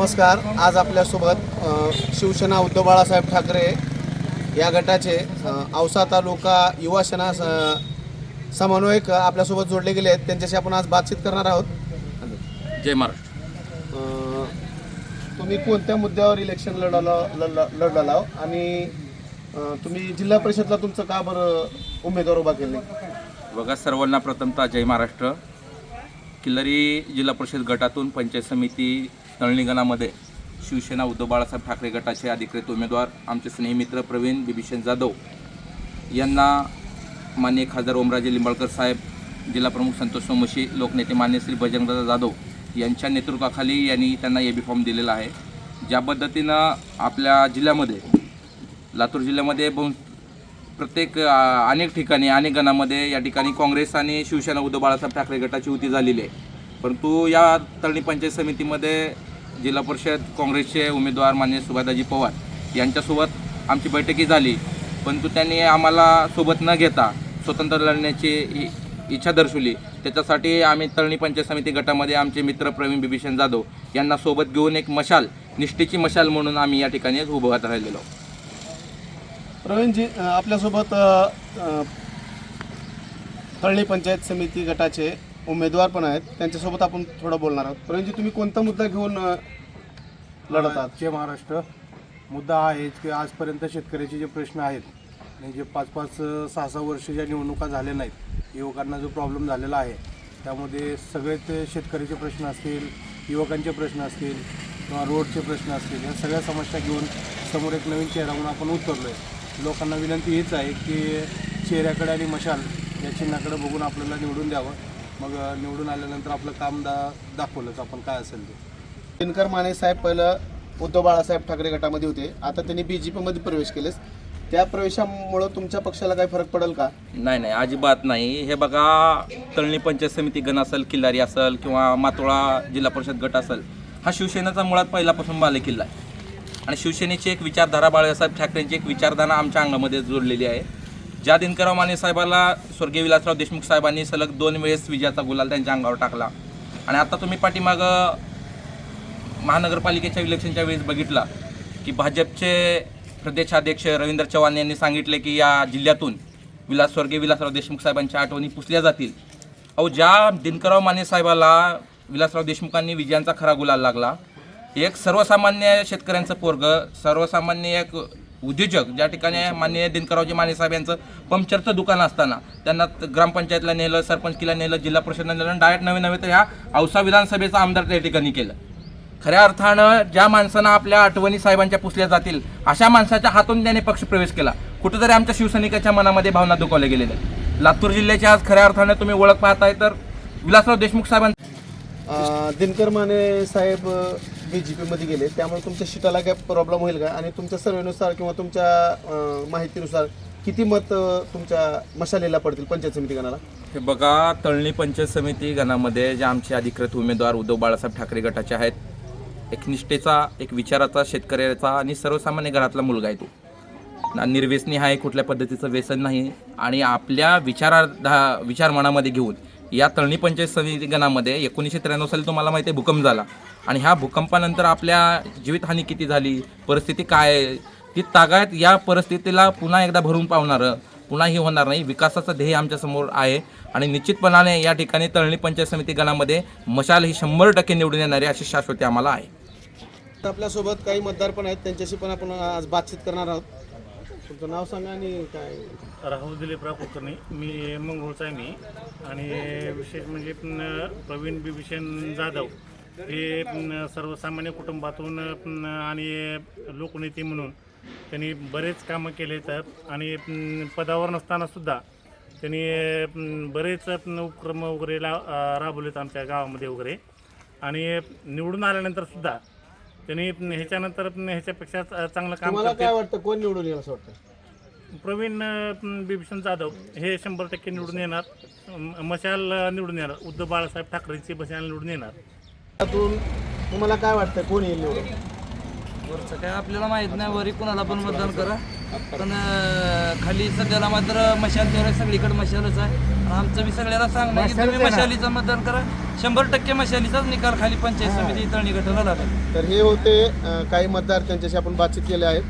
नमस्कार. आज आपल्यासोबत शिवसेना उद्धव बाळासाहेब ठाकरे या गटाचे औसा तालुका युवा सेना समन्वयक आपल्यासोबत जोडले गेले आहेत. त्यांच्याशी आपण आज बातचीत करणार आहोत. जय महाराष्ट्र. तुम्ही कोणत्या मुद्द्यावर इलेक्शन लढला आणि तुम्ही जिल्हा परिषदला तुमचं का बरं उमेदवार उभा केले? बघा, सर्वांना प्रथमतः जय महाराष्ट्र. किल्लारी जिल्हा परिषद गटातून पंचायत समिती तळणी गणामध्ये शिवसेना उद्धव बाळासाहेब ठाकरे गटाचे अधिकृत उमेदवार आमचे स्नेहमित्र प्रवीण बिभीषण जाधव यांना माननीय खासदार ओमराजे लिंबाळकर साहेब, जिल्हा प्रमुख संतोष सोमशी, लोकनेते मान्य श्री बजरंगदादा जाधव यांच्या नेतृत्वाखाली यांनी त्यांना एबी फॉर्म दिलेला आहे. ज्या पद्धतीनं आपल्या जिल्ह्यामध्ये लातूर जिल्ह्यामध्ये प्रत्येक अनेक ठिकाणी अनेक गणामध्ये या ठिकाणी काँग्रेस आणि शिवसेना उद्धव बाळासाहेब ठाकरे गटाची युती झालेली आहे. परंतु या तळणी पंचायत समितीमध्ये जिल्हा परिषद काँग्रेसचे उमेदवार माननीय सुभाषदाजी पवार यांच्यासोबत आमची बैठकी झाली, परंतु त्यांनी आम्हाला सोबत न घेता स्वतंत्र लढण्याची इच्छा दर्शवली. त्याच्यासाठी आम्ही तळणी पंचायत समिती गटामध्ये आमचे मित्र प्रवीण बिभीषण जाधव यांना सोबत घेऊन एक मशाल, निष्ठेची मशाल म्हणून आम्ही या ठिकाणी उभं राहिलेलो. प्रवीणजी, आपल्यासोबत तळणी पंचायत समिती गटाचे उमेदवार पण आहेत, त्यांच्यासोबत आपण थोडं बोलणार आहोत. प्रवीणजी, तुम्ही कोणता मुद्दा घेऊन लढत आहात? जय महाराष्ट्र. मुद्दा हा आहे की आजपर्यंत शेतकऱ्याचे जे प्रश्न आहेत आणि जे 5-5, 6-6 वर्ष ज्या निवडणुका झाल्या नाहीत, युवकांना जो प्रॉब्लेम झालेला आहे, त्यामध्ये सगळेच शेतकऱ्याचे प्रश्न असतील, युवकांचे प्रश्न असतील किंवा रोडचे प्रश्न असतील, या सगळ्या समस्या घेऊन समोर एक नवीन चेहरा म्हणून आपण उतरलो आहे. लोकांना विनंती हीच आहे की चेहऱ्याकडे आणि मशाल या चिन्हाकडे बघून आपल्याला निवडून द्यावं. मग निवडून आल्यानंतर आपलं काम दाखवलंच आपण काय असेल ते. दिनकर माने साहेब पहिलं उद्धव बाळासाहेब ठाकरे गटामध्ये होते, आता त्यांनी BJPमध्ये प्रवेश केलेस. त्या प्रवेशामुळं तुमच्या पक्षाला काही फरक पडेल का? नाही, अजिबात नाही. हे बघा, तळणी पंचायत समिती गण असेल, किल्लारी असेल किंवा मातोळा जिल्हा परिषद गट असेल, हा शिवसेनेचा मुळात पहिल्यापासून बालेकिल्ला आहे आणि शिवसेनेची एक विचारधारा, बाळासाहेब ठाकरेंची एक विचारधारा आमच्या अंगामध्ये जोडलेली आहे. ज्या दिनकरराव माने साहेबाला स्वर्गीय विलासराव देशमुख साहेबांनी सलग 2 वेळेस विजयाचा गुलाल त्यांच्या अंगावर टाकला आणि आता तुम्ही पाठीमागं महानगरपालिकेच्या इलेक्शनच्या वेळेस बघितला की भाजपचे प्रदेशाध्यक्ष रवींद्र चव्हाण यांनी सांगितले की या जिल्ह्यातून स्वर्गीय विलासराव देशमुख साहेबांच्या आठवणी पुसल्या जातील. ज्या दिनकरराव माने साहेबाला विलासराव देशमुखांनी विजयांचा खरा गुलाल लागला, एक सर्वसामान्य शेतकऱ्यांचं पोरगं, सर्वसामान्य एक उद्योजक, ज्या ठिकाणी माननीय दिनकररावजी माने साहेब यांचं पंक्चरचं दुकान असताना त्यांना ग्रामपंचायतला नेलं, सरपंचकीला नेलं, जिल्हा परिषदला नेलं, डायरेक्ट नवे तर ह्या औसा विधानसभेचा आमदार त्या ठिकाणी केलं. खऱ्या अर्थानं ज्या माणसांना आपल्या आठवणी साहेबांच्या पुसल्या जातील अशा माणसाच्या हातून त्याने पक्षप्रवेश केला. कुठंतरी आमच्या शिवसैनिकाच्या मनामध्ये भावना दुखावल्या गेलेल्या. लातूर जिल्ह्याची आज खऱ्या अर्थानं तुम्ही ओळख पाहताय तर विलासराव देशमुख साहेबांना. दिनकर माने साहेब BJPमध्ये गेले, त्यामुळे तुमच्या सीटाला काय प्रॉब्लेम होईल का? आणि तुमच्या सर्वेनुसार किंवा तुमच्या माहितीनुसार किती मत तुमच्या मशालीला पडतील पंचायत समिती गणाला? हे बघा, तळणी पंचायत समिती गणामध्ये जे आमचे अधिकृत उमेदवार उद्धव बाळासाहेब ठाकरे गटाचे आहेत, एक निष्ठेचा, एक विचाराचा, शेतकऱ्याचा आणि सर्वसामान्य घरातला मुलगा आहे. तो निर्व्यसनी आहे, कुठल्या पद्धतीचं व्यसन नाही आणि आपल्या विचार मनामध्ये घेऊन या तळणी पंचायत समिती गणामध्ये 1993 साली तुम्हाला माहिती आहे भूकंप झाला आणि ह्या भूकंपानंतर आपल्या जीवितहानी किती झाली, परिस्थिती काय आहे, ती तागायत या परिस्थितीला पुन्हा एकदा भरून पावणारं, पुन्हा ही होणार नाही, विकासाचं ध्येय आमच्यासमोर आहे आणि निश्चितपणाने या ठिकाणी तळणी पंचायत समिती गणामध्ये मशाल ही 100% निवडून येणारी अशी शाश्वती आम्हाला आहे. आपल्यासोबत काही मतदार पण आहेत, त्यांच्याशी पण आपण आज बातचीत करणार आहोत. तुमचं नाव सांगा आणि काय? राहुल दिलीपराव कुलकर्णी, मी मंगळूरचा आहे मी. आणि विशेष म्हणजे प्रवीण बिभीषण जाधव हे सर्वसामान्य कुटुंबातून आणि लोकनेते म्हणून त्यांनी बरेच कामं केले तर आणि पदावर नसतानासुद्धा त्यांनी बरेच उपक्रम वगैरे राबवलेत आमच्या गावामध्ये वगैरे. आणि निवडून आल्यानंतरसुद्धा त्यांनी ह्याच्यापेक्षा चांगलं काम. मला काय वाटतं, कोण निवडून येईल असं वाटतं? प्रवीण बिभीषण जाधव हे 100% निवडून येणार. मशाल निवडून येणार, उद्धव बाळासाहेब ठाकरेंची मशाल निवडून येणार. त्यातून तुम्हाला काय वाटतं, कोण येईल निवडून? वरचं काय आपल्याला माहीत नाही, वरी कोणाला पण मतदान करा. पण खाली सध्याला मात्र मशाल तेवढं सगळीकडे मशालच आहे. आणि आमचं बी सगळ्याला सांगणं आहे की तुम्ही मशालीचं मतदान करा. 100% मशालीचाच निकाल खाली पंचायत समिती तळणी गटाला लागेल. तर हे होते काही मतदार, त्यांच्याशी आपण बातचीत केली आहे.